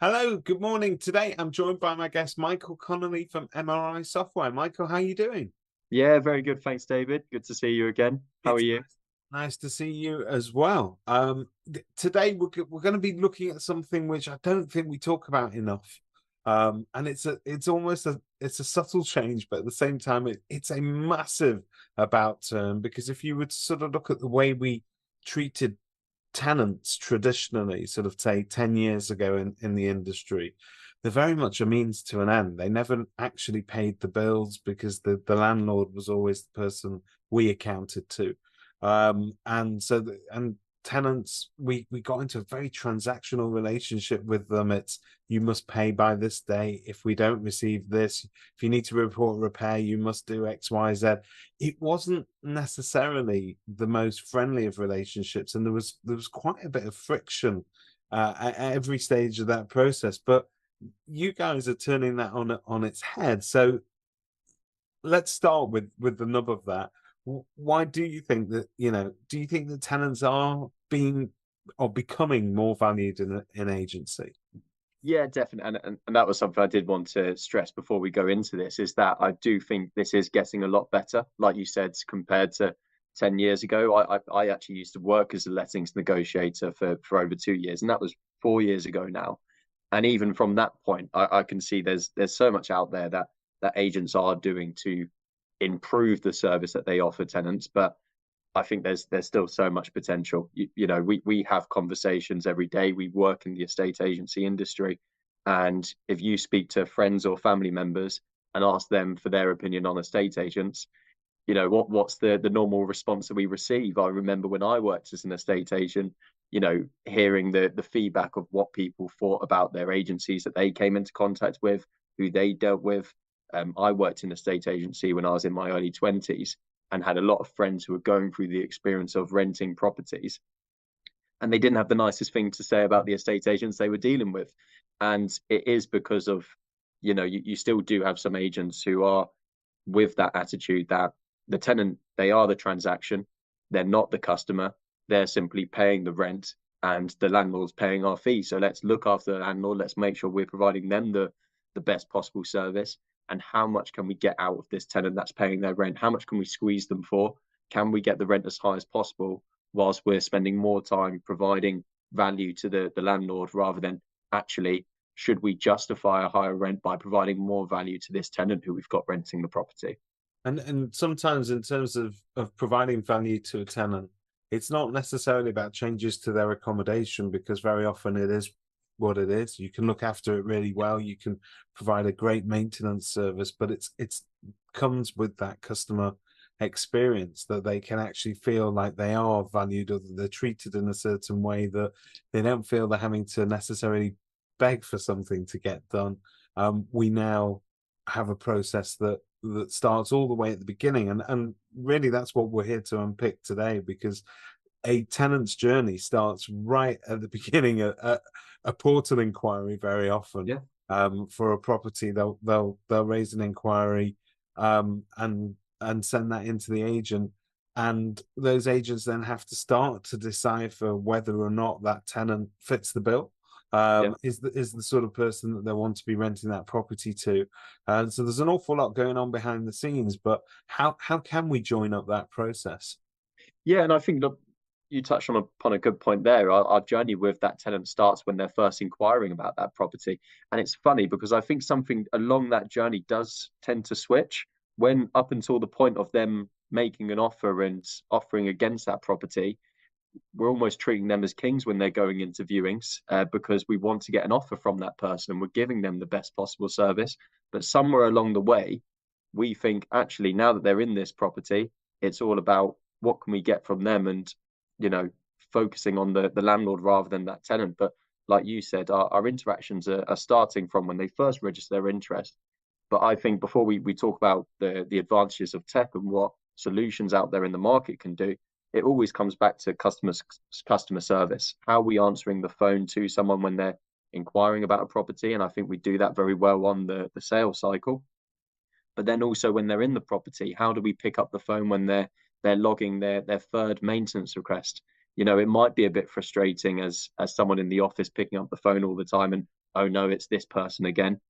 Hello, good morning. Today I'm joined by my guest Michael Connolly from MRI Software. Michael, how are you doing? Yeah, very good. Thanks, David. Good to see you again. How are It's you? nice to see you as well. Today we're going to be looking at something which I don't think we talk about enough. And it's almost it's a subtle change, but at the same time it's a massive about turn because if you would sort of look at the way we treated tenants traditionally, sort of say 10 years ago in the industry, they're very much a means to an end. They never actually paid the bills because the landlord was always the person we accounted to. And tenants, we got into a very transactional relationship with them. It's you must pay by this day. If we don't receive this, if you need to report repair, you must do X, Y, Z. It wasn't necessarily the most friendly of relationships, and there was quite a bit of friction at every stage of that process. But you guys are turning that on its head. So let's start with the nub of that. Why do you think that, do you think that tenants are being or becoming more valued in agency? Yeah, definitely. And that was something I did want to stress before we go into this, is that I do think this is getting a lot better, like you said, compared to 10 years ago. I actually used to work as a lettings negotiator for over 2 years, and that was 4 years ago now. And even from that point, I can see there's so much out there that agents are doing to improve the service that they offer tenants. But I think there's still so much potential. We have conversations every day. We work in the estate agency industry, and if you speak to friends or family members and ask them for their opinion on estate agents, what's the normal response that we receive? I remember when I worked as an estate agent, hearing the feedback of what people thought about their agencies that they came into contact with, who they dealt with. I worked in a estate agency when I was in my early 20s and had a lot of friends who were going through the experience of renting properties, and they didn't have the nicest thing to say about the estate agents they were dealing with. And it is because of, you still do have some agents who are with that attitude that the tenant, they are the transaction, they're not the customer, they're simply paying the rent, and the landlord's paying our fee. So let's look after the landlord, let's make sure we're providing them the best possible service. And how much can we get out of this tenant that's paying their rent? How much can we squeeze them for? Can we get the rent as high as possible whilst we're spending more time providing value to the landlord, rather than actually, should we justify a higher rent by providing more value to this tenant who we've got renting the property? And sometimes in terms of providing value to a tenant, it's not necessarily about changes to their accommodation because very often it is what it is. You can look after it really well. You can provide a great maintenance service, but it's comes with that customer experience that they can actually feel like they are valued or that they're treated in a certain way that they don't feel they're having to necessarily beg for something to get done. We now have a process that starts all the way at the beginning, and really that's what we're here to unpick today because a tenant's journey starts right at the beginning. A portal inquiry very often Yeah. for a property, they'll raise an inquiry and send that into the agent, and those agents then have to start to decipher whether or not that tenant fits the bill. Yeah. Is the sort of person that they want to be renting that property to, and so there's an awful lot going on behind the scenes. But how can we join up that process? Yeah, and I think that you touched upon a good point there. Our journey with that tenant starts when they're first inquiring about that property. And it's funny because I think something along that journey does tend to switch when, up until the point of them making an offer and offering against that property, we're almost treating them as kings when they're going into viewings, because we want to get an offer from that person and we're giving them the best possible service. But somewhere along the way, we think actually, now that they're in this property, it's all about what can we get from them, and you know focusing on the landlord rather than that tenant. But like you said, our interactions are starting from when they first register their interest. But I think before we talk about the advantages of tech and what solutions out there in the market can do, it always comes back to customer service. How are we answering the phone to someone when they're inquiring about a property? And I think we do that very well on the sales cycle. But then also when they're in the property, how do we pick up the phone when they're logging their third maintenance request? It might be a bit frustrating as someone in the office picking up the phone all the time and oh no, it's this person again.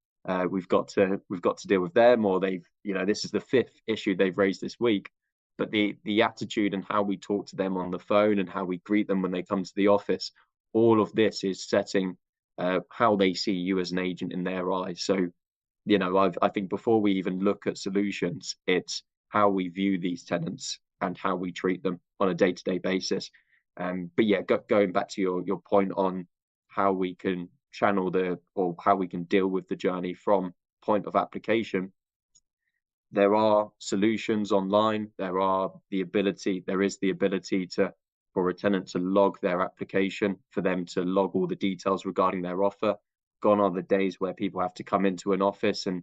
We've got to deal with them, or they've, this is the fifth issue they've raised this week. But the attitude and how we talk to them on the phone and how we greet them when they come to the office, all of this is setting how they see you as an agent in their eyes. So, I think before we even look at solutions, it's how we view these tenants and how we treat them on a day-to-day basis. But yeah, going back to your point on how we can channel or how we can deal with the journey from point of application, there are solutions online. There is the ability for a tenant to log their application, for them to log all the details regarding their offer. Gone are the days where people have to come into an office and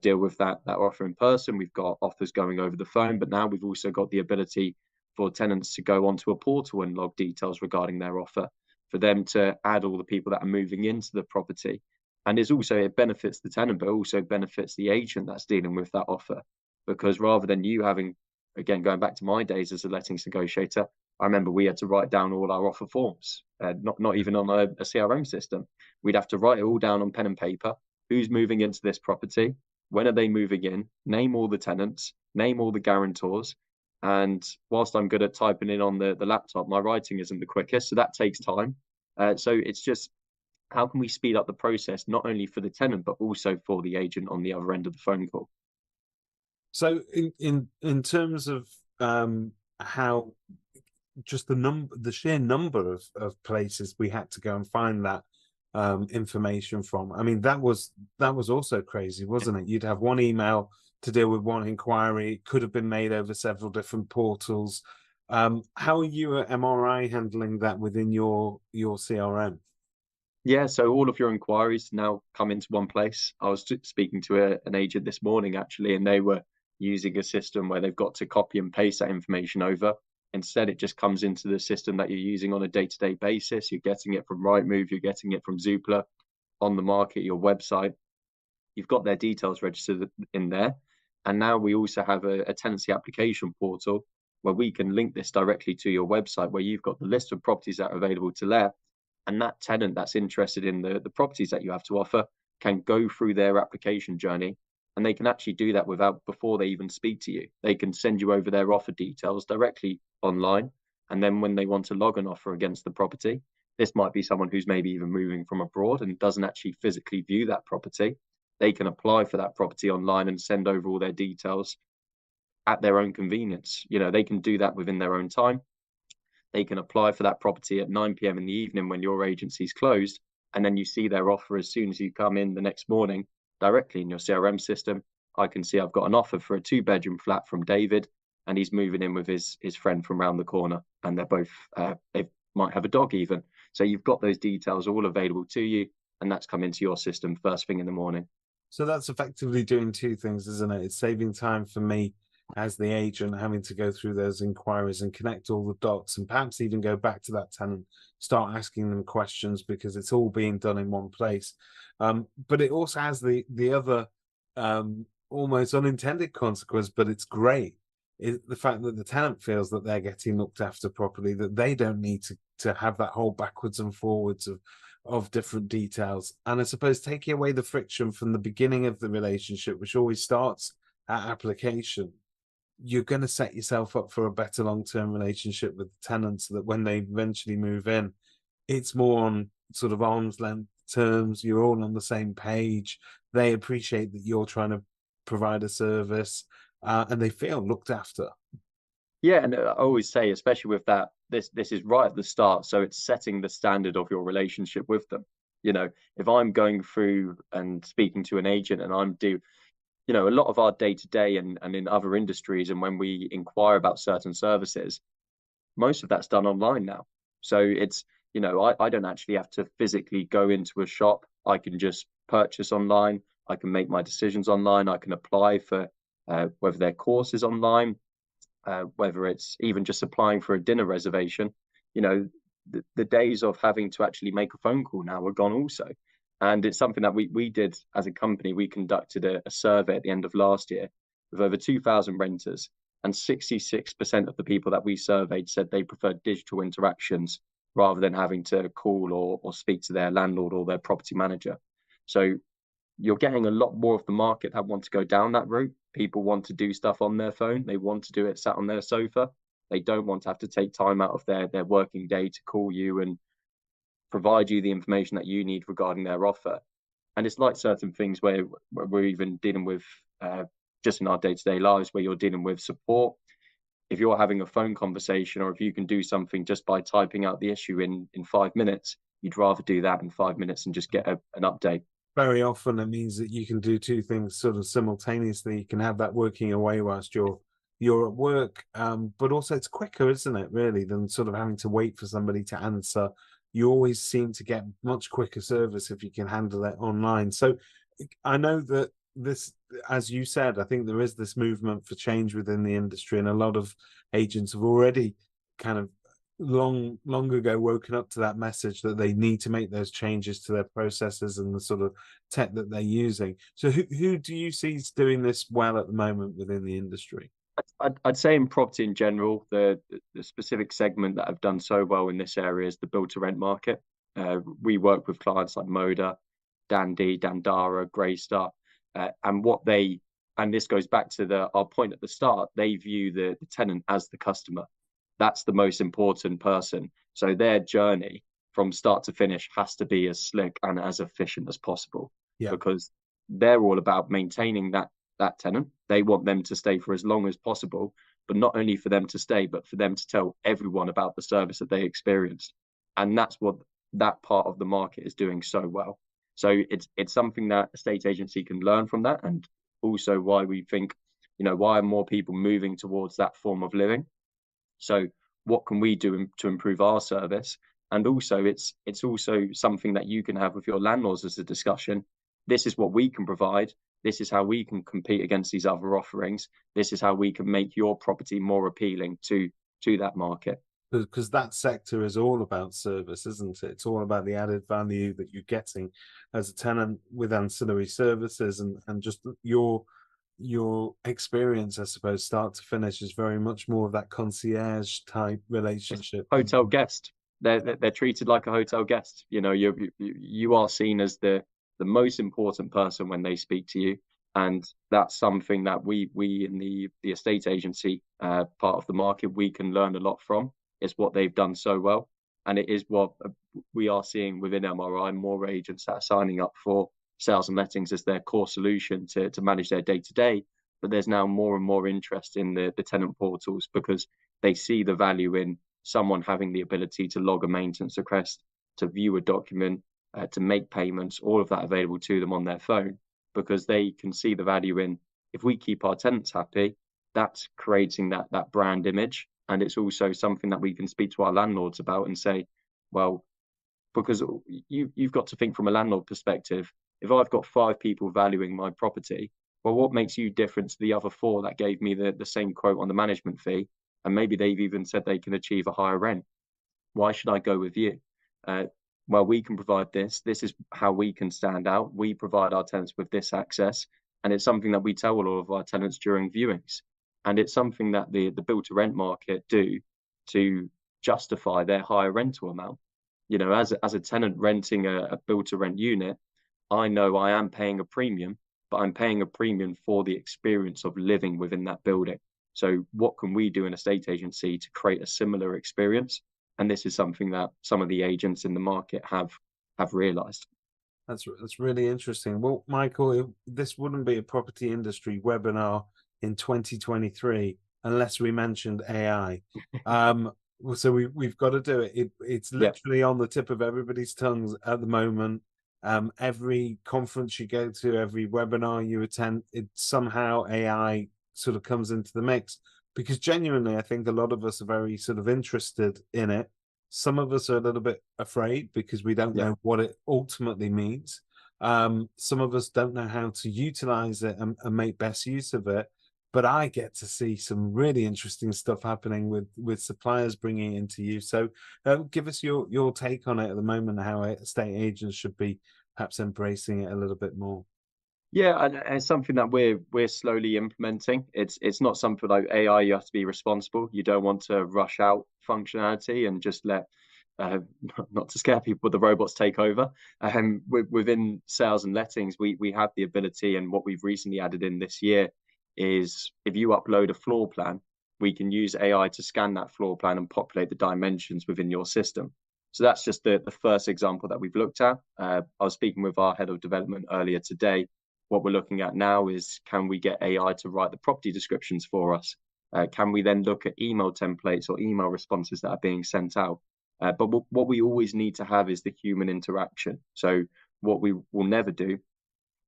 deal with that offer in person. We've got offers going over the phone, but now we've also got the ability for tenants to go onto a portal and log details regarding their offer, for them to add all the people that are moving into the property. And it benefits the tenant, but also benefits the agent that's dealing with that offer. Because rather than you having, again, going back to my days as a lettings negotiator, I remember we had to write down all our offer forms, not even on a CRM system. We'd have to write it all down on pen and paper. Who's moving into this property? When are they moving in? Name all the tenants, name all the guarantors. And whilst I'm good at typing in on the laptop, my writing isn't the quickest, so that takes time. So it's just, how can we speed up the process, not only for the tenant, but also for the agent on the other end of the phone call? So in terms of how just the sheer number of places we had to go and find that information from. I mean, that was also crazy, wasn't it? You'd have one email to deal with one inquiry. It could have been made over several different portals. How are you at MRI handling that within your CRM? Yeah, so all of your inquiries now come into one place. I was speaking to an agent this morning, actually, and they were using a system where they've got to copy and paste that information over. Instead, it just comes into the system that you're using on a day-to-day basis. You're getting it from Rightmove, you're getting it from Zoopla, on the market, your website. You've got their details registered in there. And now we also have a tenancy application portal where we can link this directly to your website, where you've got the list of properties that are available to let. And that tenant that's interested in the properties that you have to offer can go through their application journey, and they can actually do that before they even speak to you. They can send you over their offer details directly online. And then when they want to log an offer against the property, this might be someone who's maybe even moving from abroad and doesn't actually physically view that property. They can apply for that property online and send over all their details at their own convenience. They can do that within their own time. They can apply for that property at 9 p.m. in the evening when your agency's closed, and then you see their offer as soon as you come in the next morning directly in your CRM system. I can see I've got an offer for a 2-bedroom flat from David, and he's moving in with his friend from around the corner, and they're both they might have a dog even. So you've got those details all available to you, and that's come into your system first thing in the morning. So that's effectively doing two things, isn't it? It's saving time for me as the agent, having to go through those inquiries and connect all the dots, and perhaps even go back to that tenant, start asking them questions, because it's all being done in one place. But it also has the other almost unintended consequence, but it's great, is the fact that the tenant feels that they're getting looked after properly, that they don't need to have that whole backwards and forwards of different details. And I suppose taking away the friction from the beginning of the relationship, which always starts at application, you're going to set yourself up for a better long-term relationship with the tenants, so that when they eventually move in, it's more on sort of arm's length terms. You're all on the same page. They appreciate that you're trying to provide a service, and they feel looked after. Yeah, and I always say, especially with that, this is right at the start. So it's setting the standard of your relationship with them. If I'm going through and speaking to an agent and a lot of our day-to-day and in other industries, and when we inquire about certain services, most of that's done online now. So it's, I don't actually have to physically go into a shop. I can just purchase online. I can make my decisions online. I can apply for whether their course is online, whether it's even just applying for a dinner reservation. The days of having to actually make a phone call now are gone also. And it's something that we did as a company. We conducted a survey at the end of last year with over 2,000 renters, and 66% of the people that we surveyed said they preferred digital interactions rather than having to call or speak to their landlord or their property manager. So you're getting a lot more of the market that want to go down that route. People want to do stuff on their phone. They want to do it sat on their sofa. They don't want to have to take time out of their working day to call you and provide you the information that you need regarding their offer. And it's like certain things where we're even dealing with just in our day-to-day lives, where you're dealing with support. If you're having a phone conversation, or if you can do something just by typing out the issue in 5 minutes, you'd rather do that in 5 minutes and just get an update. Very often it means that you can do two things sort of simultaneously. You can have that working away whilst you're at work, but also it's quicker, isn't it, really, than sort of having to wait for somebody to answer. You always seem to get much quicker service if you can handle it online. So I know that this, as you said, I think there is this movement for change within the industry, and a lot of agents have already kind of long ago woken up to that message that they need to make those changes to their processes and the sort of tech that they're using. So who do you see is doing this well at the moment within the industry? I'd say in property in general, the specific segment that have done so well in this area is the build to rent market. We work with clients like Moda, Dandy, Dandara, Greystar, and and this goes back to our point at the start, they view the tenant as the customer. That's the most important person. So their journey from start to finish has to be as slick and as efficient as possible, Yeah. because they're all about maintaining that tenant. They want them to stay for as long as possible, but not only for them to stay, but for them to tell everyone about the service that they experienced. And that's what that part of the market is doing so well. So it's something that a estate agency can learn from that, and also why we think, why are more people moving towards that form of living? So what can we do to improve our service? And also it's also something that you can have with your landlords as a discussion. This is what we can provide. This is how we can compete against these other offerings. This is how we can make your property more appealing to that market. Because that sector is all about service, isn't it? It's all about the added value that you're getting as a tenant with ancillary services, and just your experience, I suppose, start to finish, is very much more of that concierge type relationship. Hotel guest. They're treated like a hotel guest. You are seen as the most important person when they speak to you, and that's something that we in the estate agency part of the market, we can learn a lot from. It's what they've done so well, and it is what we are seeing within MRI. More agents that are signing up for sales and lettings as their core solution to manage their day to day. But there's now more and more interest in the tenant portals, because they see the value in someone having the ability to log a maintenance request, to view a document, to make payments, all of that available to them on their phone, because they can see the value in, if we keep our tenants happy, that's creating that brand image. And it's also something that we can speak to our landlords about and say, well, because you've got to think from a landlord perspective. If I've got 5 people valuing my property, well, what makes you different to the other 4 that gave me the same quote on the management fee? And maybe they've even said they can achieve a higher rent. Why should I go with you? Well, we can provide this. This is how we can stand out. We provide our tenants with this access. And it's something that we tell all of our tenants during viewings. And it's something that the build to rent market do to justify their higher rental amount. As a tenant renting a build to rent unit, I know I am paying a premium, but I'm paying a premium for the experience of living within that building. So what can we do in a estate agency to create a similar experience? And this is something that some of the agents in the market have realized. That's really interesting. Well, Michael, this wouldn't be a property industry webinar in 2023 unless we mentioned AI. So we've got to do it. It's literally on the tip of everybody's tongues at the moment. Every conference you go to, every webinar you attend, it somehow AI sort of comes into the mix, because genuinely I think a lot of us are very sort of interested in it. Some of us are a little bit afraid because we don't know what it ultimately means. Some of us don't know how to utilize it and make best use of it. But I get to see some really interesting stuff happening with suppliers bringing it into you. So give us your take on it at the moment, how estate agents should be perhaps embracing it a little bit more. Yeah, and it's something that we're slowly implementing. It's not something like AI. You have to be responsible. You don't want to rush out functionality and just let not to scare people, but the robots take over. Within sales and lettings, we have the ability, and what we've recently added in this year is if you upload a floor plan, we can use AI to scan that floor plan and populate the dimensions within your system. So that's just the first example that we've looked at. I was speaking with our head of development earlier today. What we're looking at now is, can we get AI to write the property descriptions for us? Can we then look at email templates or email responses that are being sent out? But what we always need to have is the human interaction. So what we will never do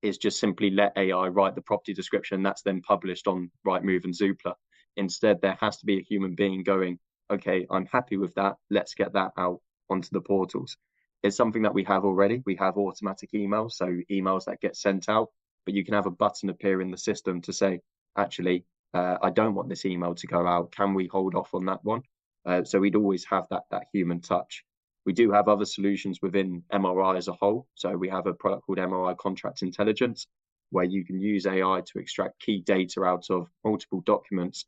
is just simply let AI write the property description that's then published on Rightmove and Zoopla. Instead, there has to be a human being going, okay, I'm happy with that. Let's get that out onto the portals. It's something that we have already. We have automatic emails, so emails that get sent out, but you can have a button appear in the system to say, actually, I don't want this email to go out. Can we hold off on that one? So we'd always have that human touch. We do have other solutions within MRI as a whole. So we have a product called MRI Contract Intelligence, where you can use AI to extract key data out of multiple documents,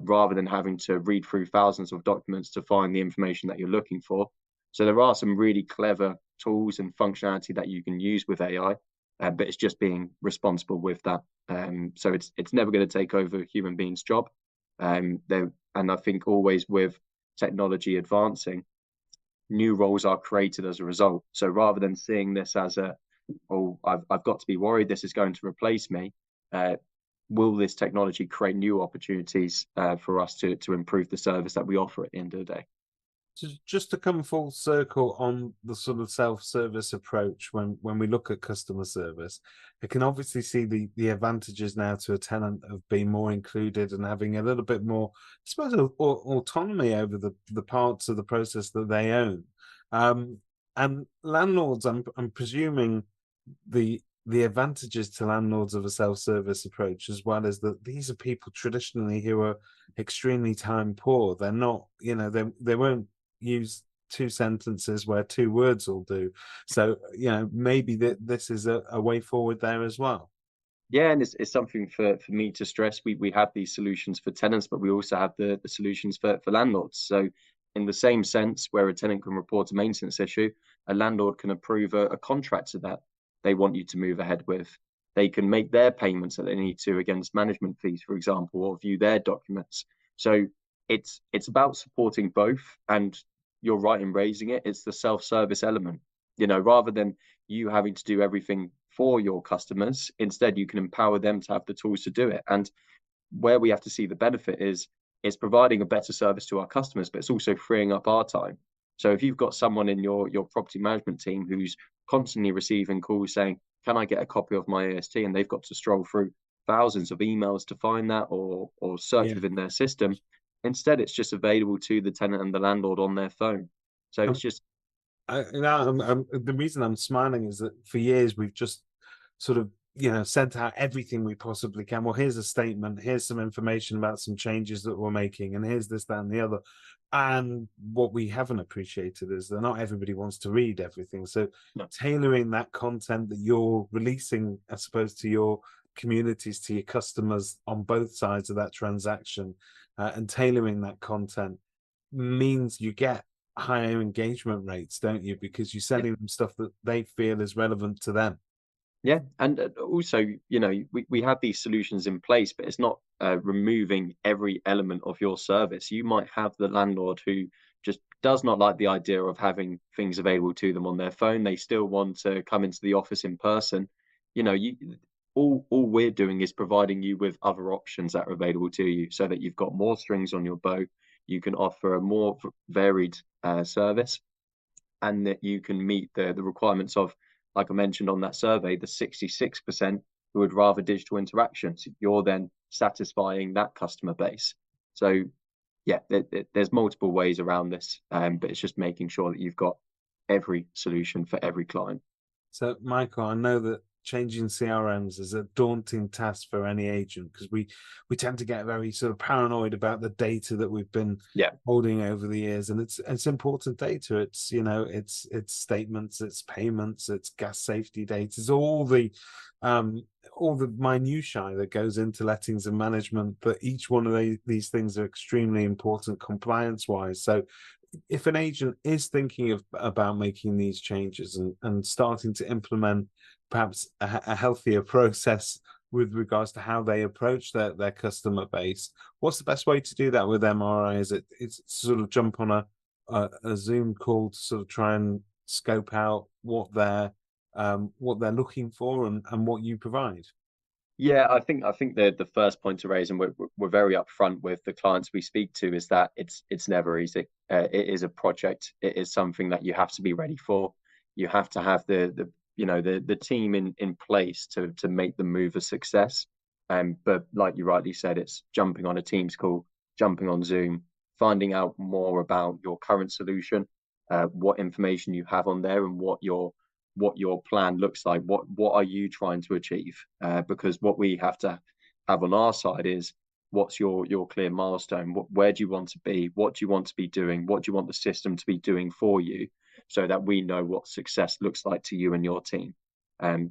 rather than having to read through thousands of documents to find the information that you're looking for. So there are some really clever tools and functionality that you can use with AI, but it's just being responsible with that. So it's never going to take over a human being's job. And I think always with technology advancing, new roles are created as a result. So rather than seeing this as I've got to be worried this is going to replace me, will this technology create new opportunities for us to improve the service that we offer at the end of the day? So just to come full circle on the sort of self-service approach when we look at customer service, I can obviously see the advantages now to a tenant of being more included and having a little bit more, I suppose, autonomy over the parts of the process that they own. And landlords, I'm presuming the advantages to landlords of a self-service approach, as well as that these are people traditionally who are extremely time poor. They're not, they won't use two sentences where two words will do. So, maybe this is a way forward there as well. Yeah, and it's something for me to stress. We have these solutions for tenants, but we also have the solutions for landlords. So in the same sense, where a tenant can report a maintenance issue, a landlord can approve a contractor that they want you to move ahead with. They can make their payments that they need to against management fees, for example, or view their documents. So it's about supporting both. And you're right in raising it. It's the self-service element. Rather than you having to do everything for your customers, instead you can empower them to have the tools to do it. And where we have to see the benefit is it's providing a better service to our customers, but it's also freeing up our time. So if you've got someone in your property management team who's constantly receiving calls saying, can I get a copy of my AST? And they've got to stroll through thousands of emails to find that or search within their system. Instead, it's just available to the tenant and the landlord on their phone. So it's just... the reason I'm smiling is that for years we've just sort of sent out everything we possibly can. Well, here's a statement, here's some information about some changes that we're making, and here's this, that, and the other. And what we haven't appreciated is that not everybody wants to read everything. So tailoring that content that you're releasing, I suppose, to your communities, to your customers on both sides of that transaction, and tailoring that content means you get higher engagement rates, don't you? Because you're sending them stuff that they feel is relevant to them. Yeah, and also, we have these solutions in place, but it's not removing every element of your service. You might have the landlord who just does not like the idea of having things available to them on their phone. They still want to come into the office in person. All we're doing is providing you with other options that are available to you, so that you've got more strings on your bow. You can offer a more varied service, and that you can meet the requirements of, like I mentioned on that survey, the 66% who would rather digital interactions. You're then satisfying that customer base. So yeah, there's multiple ways around this, but it's just making sure that you've got every solution for every client. So Michael, I know that changing CRMs is a daunting task for any agent, because we tend to get very sort of paranoid about the data that we've been holding over the years, and it's important data. It's it's statements, it's payments, it's gas safety data, it's all the minutiae that goes into lettings and management. But each one of these things are extremely important compliance wise. So if an agent is thinking about making these changes and starting to implement perhaps a healthier process with regards to how they approach their customer base, what's the best way to do that with MRI? Is it's sort of jump on a Zoom call to sort of try and scope out what they're looking for and what you provide? Yeah, I think the first point to raise, and we're very upfront with the clients we speak to, is that it's never easy. It is a project. It is something that you have to be ready for. You have to have the team in place to make the move a success. But like you rightly said, it's jumping on a Teams call, jumping on Zoom, finding out more about your current solution, what information you have on there, and what your plan looks like. What are you trying to achieve? Because what we have to have on our side is what's your clear milestone? Where do you want to be? What do you want to be doing? What do you want the system to be doing for you, so that we know what success looks like to you and your team.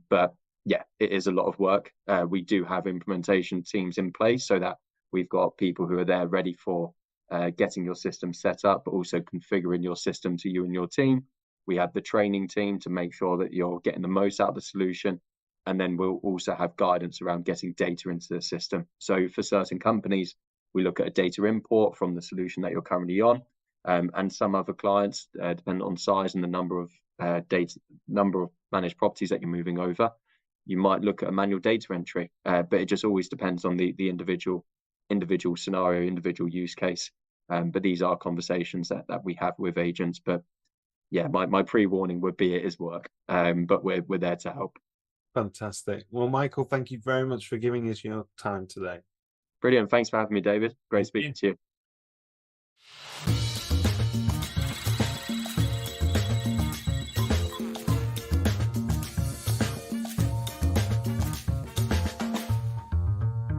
But yeah, it is a lot of work. We do have implementation teams in place so that we've got people who are there ready for getting your system set up, but also configuring your system to you and your team. We have the training team to make sure that you're getting the most out of the solution. And then we'll also have guidance around getting data into the system. So for certain companies, we look at a data import from the solution that you're currently on. And some other clients, depending on size and the number of managed properties that you're moving over, you might look at a manual data entry. But it just always depends on the individual scenario, individual use case. But these are conversations that we have with agents. But yeah, my pre-warning would be it is work, but we're there to help. Fantastic. Well, Michael, thank you very much for giving us your time today. Brilliant. Thanks for having me, David. Great Thank speaking you. to you.